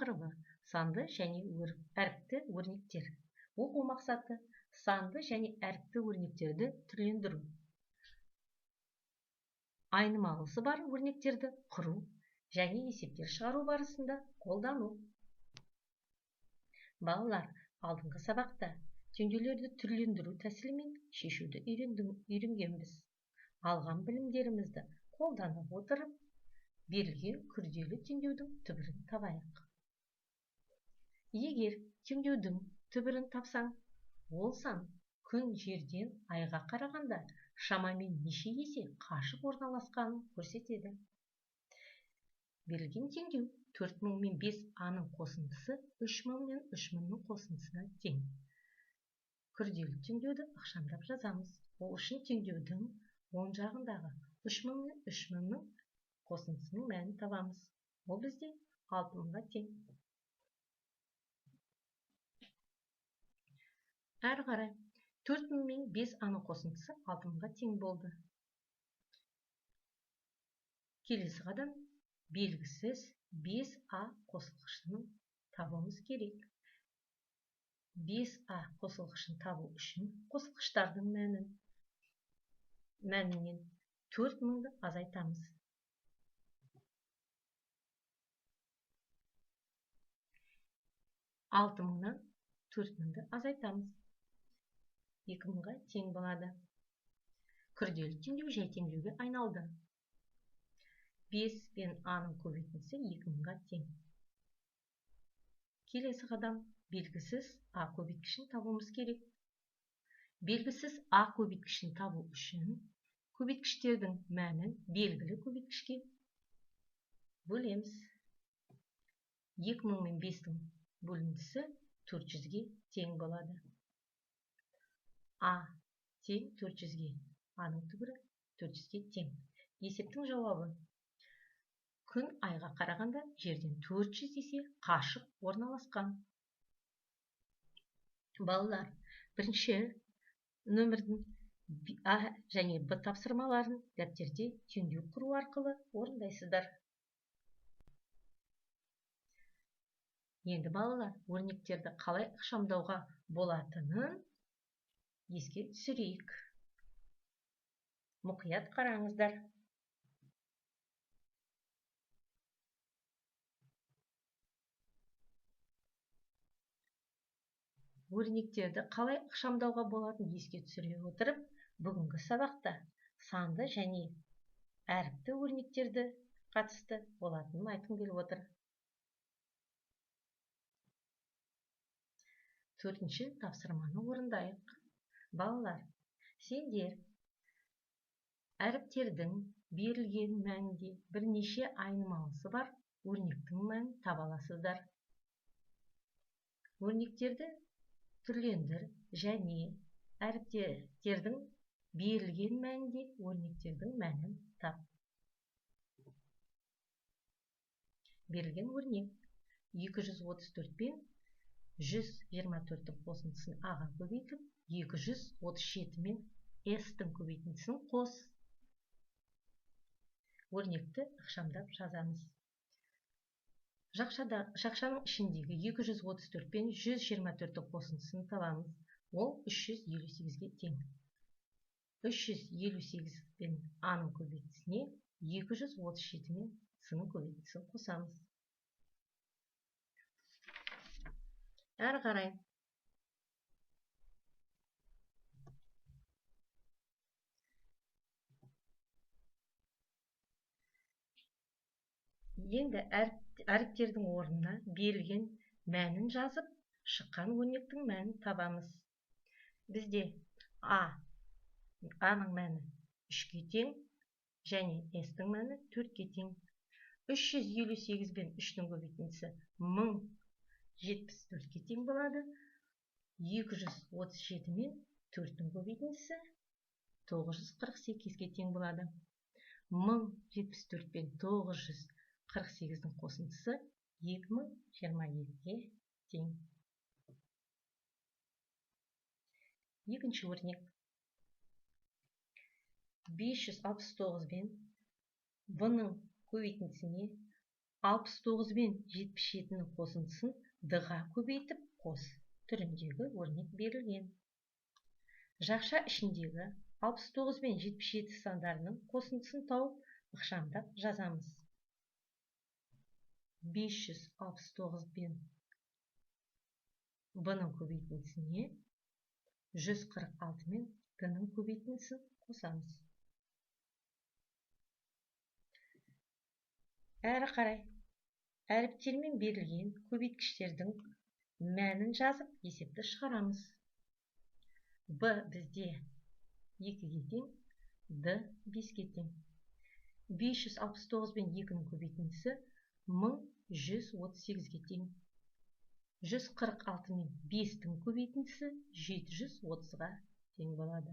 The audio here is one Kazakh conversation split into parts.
тақырыбы санды және әріпті өрнектер. Оқу мақсаты санды және әріпті өрнектерді түрлендіру. Айнымалысы бар өрнектерді құру және есептер шығару барысында қолдану. Балалар, алдыңғы сабақта теңдеулерді түрлендіру тәсілімен шешуді үйренгенбіз. Алған білімдерімізді қолданып отырып, берілген күрделі теңдеудің түбірін табайық. Егер теңдеудің түбірін тапсаң, ол сан күн жерден айға қарағанда шамамен неше есе қашық орналасқанын көрсетеді. Берілген теңдеу 4000 мен 5а-ның қосындысы 3000 мен 3000-ның қосындысына тең. Күрделі теңдеуді ықшамдап жазамыз. Ол үшін теңдеудің оң жағындағы 3000 мен 3000-ның қосындысының мәнін табамыз. Ол бізде 6000-ға тең. Әрі қарай 4000 мен 5а-ның қосындысы 6000-ға тең болды. Келесі қадам белгісіз 5а қосылғышын табуымыз керек. 5а қосылғышын табу үшін қосылғыштардың мәнінен 4000-ді азайтамыз. 6000-нан 4000-ді азайтамыз. 2000-ға тең болады. Күрделі теңдеу жай теңдеуге айналды. 5 пен а-ның көбейтіндісі 2000-ға тең. Келесі қадам белгісіз а көбейткішін табуымыз керек. Белгісіз а көбейткішін табу үшін көбейткіштердің мәнін белгілі көбейткішке бөлеміз. 2000 мен 5-дің бөліндісі 400-ге тең болады. А тең 400-ге. А-ның түбірі 400-ге тең. Есептің жауабы: күн айға қарағанда жерден 400 есе қашық орналасқан. Балалар, бірінші нөмірдің А және Б тапсырмаларын дәптерде теңдеу құру арқылы орындайсыздар. Енді балалар, өрнектерді қалай ықшамдауға болатынын еске түсірейік. Мұқият қараңыздар. Өрнектерді қалай ықшамдауға болатынын еске түсіре отырып, бүгінгі сабақта санды және әріпті өрнектерді қатысты болатынын айтқым келіп отыр. 4-ші тапсырманы орындайық. Балалар, сендер әріптердің берілген мәнінде бірнеше айнымалысы бар өрнектің мәнін таба аласыздар. Өрнектерді түрлендір және әріптердің берілген мәнінде өрнектердің мәнін тап. Берілген өрнек 234 пен 124-дің қосындысын А-ға көбейтіп, 237 мен С-дің көбейтіндісін қос. Өрнекті ықшамдап жазамыз. Жақшаның ішіндегі 234 пен 124-дің қосындысын табамыз. Ол 358-ге тең. 358 пен А-ның көбейтісіне 237 мен С-ның көбейтісін қосамыз. Әрі қарай енді әріптердің орнына берілген мәнін жазып, шыққан өрнектің мәнін табамыз. Бізде А-ның мәні 3-ге тең және С-дің мәні 4-ге тең. 358 пен 3-дің көбейтіндісі 1074-ге тең болады. 237 мен 4-дің көбейтіндісі 948-ге тең болады. 1074 пен 948-дің қосындысы 2022-ге тең. Екінші өрнек. 569 бен В-ның көбейтіндісіне 69 мен 77-нің қосындысын d-ға көбейтіп қос түріндегі өрнек берілген. Жақша ішіндегі 69 мен 77 сандарының қосындысын тауып ықшамдап жазамыз. 569 бен b-ның көбейтіндісіне 146 мен d-ның көбейтіндісін қосамыз. Әрі қарай әріптермен берілген көбейткіштердің мәнін жазып есепті шығарамыз. b бізде 2-ге тең, d 5-ге тең. 569 бен 2-ның көбейтіндісі 1138-ге тең. 146 мен 5-дің көбейтіндісі 730-ға тең болады.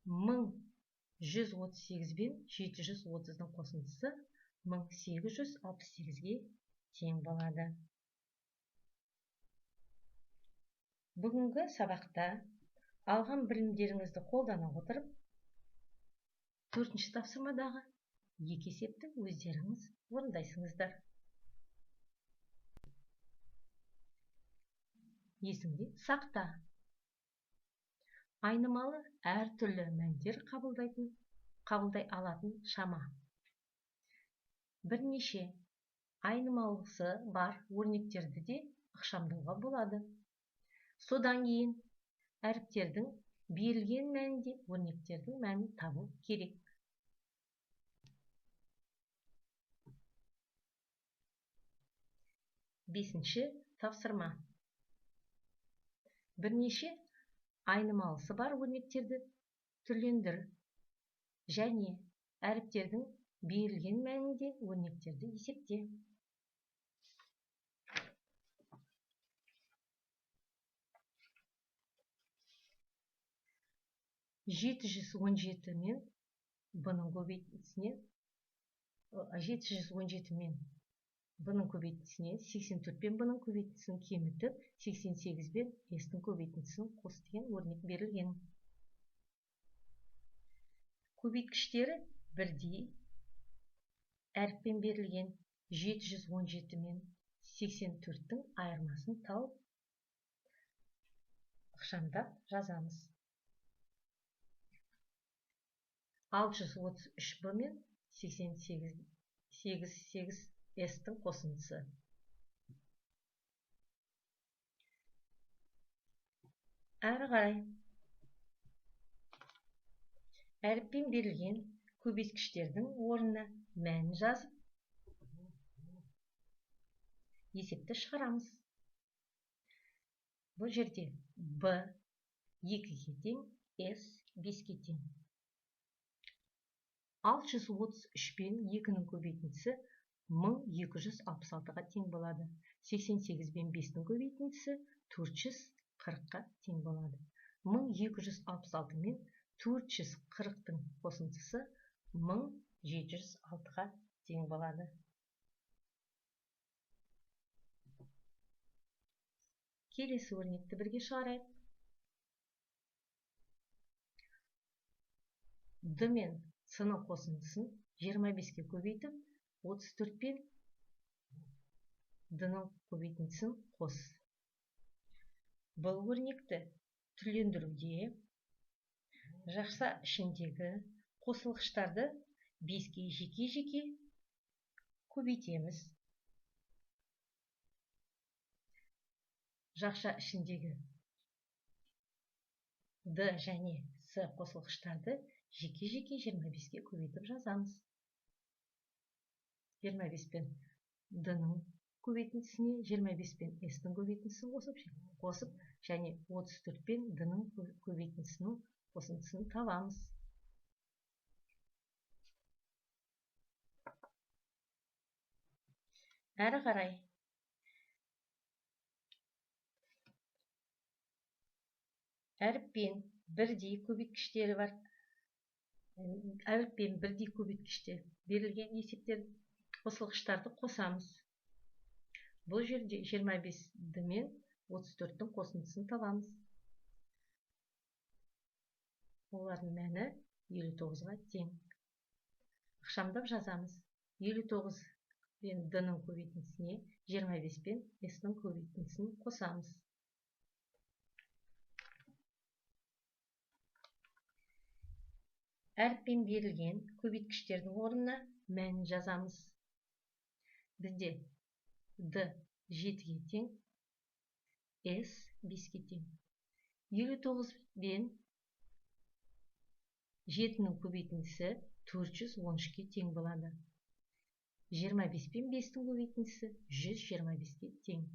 1138 бен 730-ның қосындысы 1868-ге тең болады. Бүгінгі сабақта алған білімдеріңізді қолдана отырып, 4-ші тапсырмадағы екі есепті өздеріңіз орындайсыңыздар. Есіңде сақта. Айнымалы әртүрлі мәндер қабылдай алатын шама. Бірнеше айнымалысы бар өрнектерді де ықшамдауға болады. Содан кейін әріптердің берілген мәнінде өрнектердің мәнін табу керек. Бесінші тапсырма. Бірнеше айнымалысы бар өрнектерді түрлендір және әріптердің берілген мәнінде өрнектерді есепте. Жеті жүз он жеті мен b-ның көбейтіндісіне 84 пен b-ның көбейтіндісін кемітіп, 88 бен s-дің көбейтіндісін қос деген өрнек берілген. Көбейткіштері бірдей әріппен берілген. 717 мен 84-тің айырмасын тауып ықшамдап жазамыз. 633 b мен 88 s-тің қосындысы. Әрі қарай әріппен берілген көбейткіштердің орнына мәнін жазып есепті шығарамыз. Бұл жерде b 2-ге тең, s 5-ге тең. 633 пен 2-ның көбейтіндісі 1266-ға тең болады. 88 бен 5-ның көбейтіндісі 440-ға тең болады. 1266 мен 440-тың қосындысы 1706-ға тең болады. Келесі өрнекті бірге шығарайық. d мен c-ның қосындысын 25-ке көбейтіп, 34 пен d-ның көбейтіндісін қос. Бұл өрнекті түрлендіруде жақша ішіндегі қосылғыштарды 5-ке жеке-жеке көбейтеміз. Жақша ішіндегі d және c қосылғыштарды жеке-жеке 25-ке көбейтіп жазамыз. 25 пен d-ның көбейтіндісіне 25 пен s-ның көбейтіндісін қосып, және 34 пен d-ның көбейтіндісінің қосындысын табамыз. Әрі қарай әріппен бірдей көбейткіштері бар. Әріппен бірдей көбейткіште берілген есептер қосылғыштарды қосамыз. Бұл жерде 25 мен 34-тің қосындысын табамыз. Олардың мәні 59-ға тең. Ықшамдап жазамыз. 59 пен d-ның көбейтіндісіне 25 пен s-ның көбейтіндісін қосамыз. Әріппен берілген көбейткіштердің орнына мәнін жазамыз. Бізде d 7-ге тең, s 5-ге тең. 59 пен 7-ның көбейтіндісі 413-ке тең болады. 25 пен 5-дің көбейтіндісі 125-ке тең.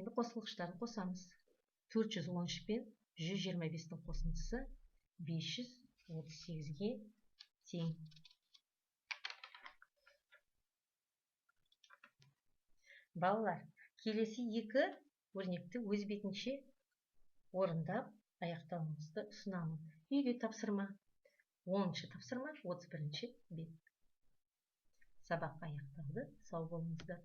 Енді қосылғыштарын қосамыз. 413 пен 125-дің қосындысы 538-ге тең. Балалар, келесі екі өрнекті өз бетінше орындап аяқтауыңызды ұсынамын. Үйге тапсырма. 10-шы тапсырма 31-ші бет. Сабақ аяқталды. Сау болыңыздар.